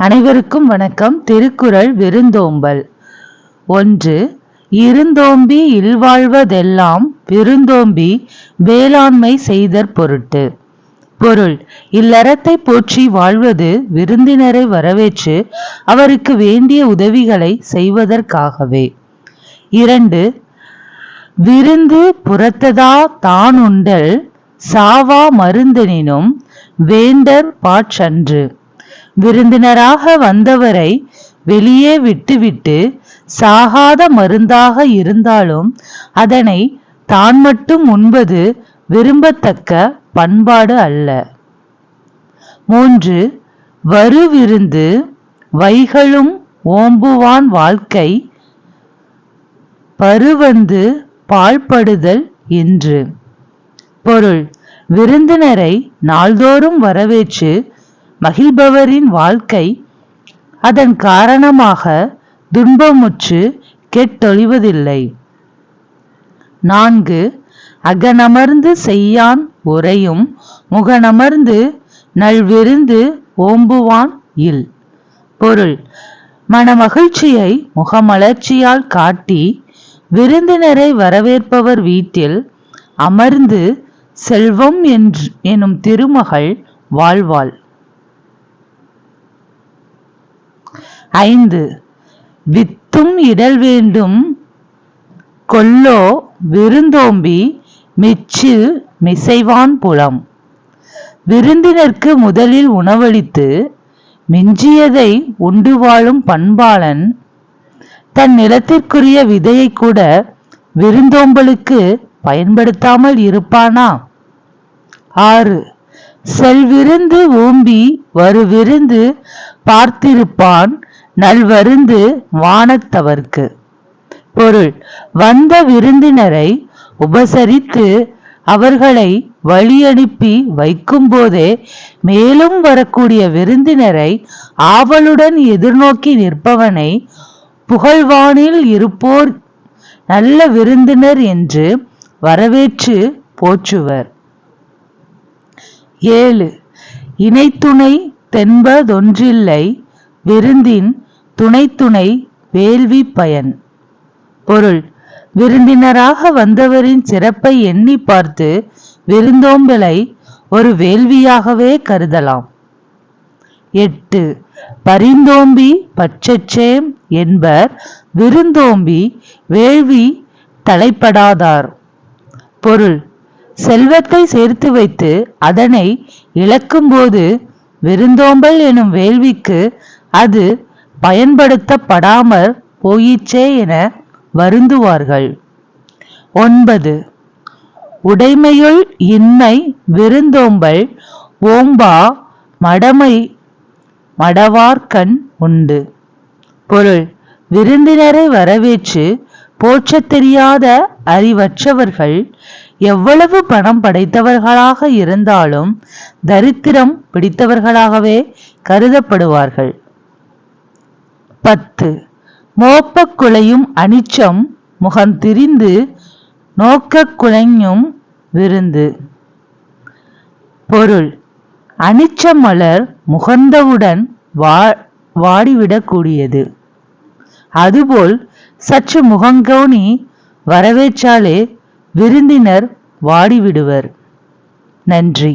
அனைவருக்கும் வணக்கம். திருக்குறள் விருந்தோம்பல். 1. இருந்தோம்பி இல்வாழ்வதெல்லாம் விருந்தோம்பி வேளாண்மை செய்தற் பொருட்டு. பொருள்: இல்லறத்தை போற்றி வாழ்வது விருந்தினரை வரவேற்று அவருக்கு வேண்டிய உதவிகளை செய்வதற்காகவே. 2. விருந்து புறத்ததா தானுண்டல் சாவா மருந்தெனினும் வேண்டற் பாற்றன்று. விருந்தினராக வந்தவரை வெளியே விட்டுவிட்டு சாகாத மருந்தாக இருந்தாலும் அதனை தான் மட்டும் உண்பது விரும்பத்தக்க பண்பாடு அல்ல. 3. வருவிருந்து வைகளும் ஓம்புவான் வாழ்க்கை பருவந்து பாழ்படுதல் என்று. பொருள்: விருந்தினரை நாள்தோறும் வரவேற்று மகிழ்பவரின் வாழ்க்கை அதன் காரணமாக துன்பமுற்று கெட்டொழிவதில்லை. 4. அகனமர்ந்து செய்யான் உரையும் முகனமர்ந்து நல்விருந்து ஓம்புவான் இல். பொருள்: மனமகிழ்ச்சியை முகமலர்ச்சியால் காட்டி விருந்தினரை வரவேற்பவர் வீட்டில் அமர்ந்து செல்வம் எனும் திருமகள் வாழ்வாள். 5. வித்தும் இடல் வேண்டும் கொல்லோ விருந்தோம்பி மிச்சில் மிசைவான் புலம். விருந்தினர்க்கு முதலில் உணவளித்து மிஞ்சியதை உண்டு வாழும் பண்பாளன் தன் நிலத்திற்குரிய விதையை கூட விருந்தோம்பலுக்கு பயன்படுத்தாமல் இருப்பானா? 6. செல்விருந்து ஓம்பி வருவிருந்து பார்த்திருப்பான் நல்வருந்து வானத்தவர்க்கு. பொருள்: வந்த விருந்தினரை உபசரித்து அவர்களை வழியனுப்பி வைக்கும் போதே மேலும் வரக்கூடிய விருந்தினரை ஆவலுடன் எதிர்நோக்கி நிற்பவனை புகழ்வானில் இருப்போர் நல்ல விருந்தினர் என்று வரவேற்று போற்றுவர். 7. இணைத்துணை தென்பதொன்றில்லை விருந்தின் துணைத்துணை வேள்வி பயன். பொருள்: விருந்தினராக வந்தவரின் சிறப்பை எண்ணி பார்த்து விருந்தோம்பலை ஒரு வேள்வியாகவே கருதலாம். 8. பரிந்தோம்பி பற்றச்சேம் என்பர் விருந்தோம்பி வேள்வி தலைப்படாதார். பொருள்: செல்வத்தை சேர்த்து வைத்து அதனை இழக்கும்போது விருந்தோம்பல் எனும் வேள்விக்கு அது பயன்படுத்தப்படாமற் போயிற்றே என வருந்துவார்கள். 9. உடைமையுள் இன்மை விருந்தோம்பல் ஓம்பா மடமை மடவார்கண் உண்டு. பொருள்: விருந்தினரை வரவேற்று போற்றத் தெரியாத அறிவற்றவர்கள் எவ்வளவு பணம் படைத்தவர்களாக இருந்தாலும் தரித்திரம் பிடித்தவர்களாகவே கருதப்படுவார்கள். 10. மோப்பக் குழையும் அனிச்சம் முகந்திரிந்து நோக்கக் குழையும் விருந்து. பொருள்: அனிச்ச மலர் முகர்ந்தவுடன் வாடிவிடக்கூடியது. அதுபோல் சற்று முகங்கோணி வரவேற்றாலே விருந்தினர் வாடிவிடுவர். நன்றி.